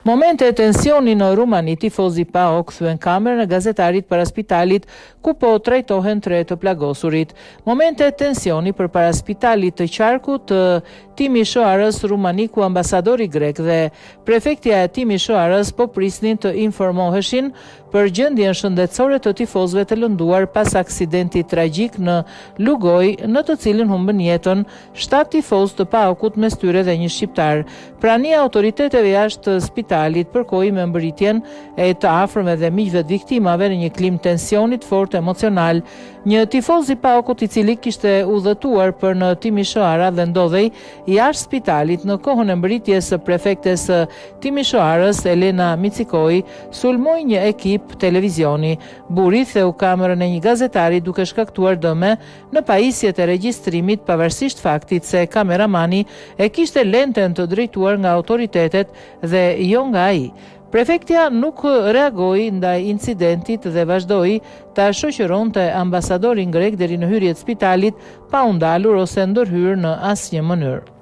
Momente e tensioni në Rumani, tifozi PAOK thyen kamerën e gazetarit para spitalit ku po trajtohen 3 të plagosurit. Momente e tensioni përpara spitalit të qarkut të Timishoarës, Rumani, ku ambasadori grek dhe prefektja e Timishoarës po prisnin të informoheshin për gjendjen shëndetësore të tifozëve të lënduar pas aksidentit tragjik në Lugoj, në të cilin humbën jetën 7 tifozë të PAOK-ut, mes tyre dhe një shqiptar. Prania e autoriteteve jashtë spitalit përkoi me mbërritjen e të afërmve dhe miqve të viktimave në një klim tensionit fort emocional. Një tifoz i PAOK-ut, i cili kishte udhëtuar për në Timishoara dhe ndodhej jashtë spitalit në kohën e mbërritjes së prefektes së Timishoarës, Elena Micikoi, sulmoi një ekip televizioni. Burri theu kamerën e një gazetari duke shkaktuar dëme në pajisjet e regjistrimit, pavarësisht faktit se kameramani e kishte lenten të drejtuar nga autoritetet dhe jo nga ai. Prefektja nuk reagoi ndaj incidentit dhe vazhdoi ta shoqëronte ambasadorin grek deri në hyrje të spitalit pa u ndalur ose ndërhyrë në asnjë mënyrë.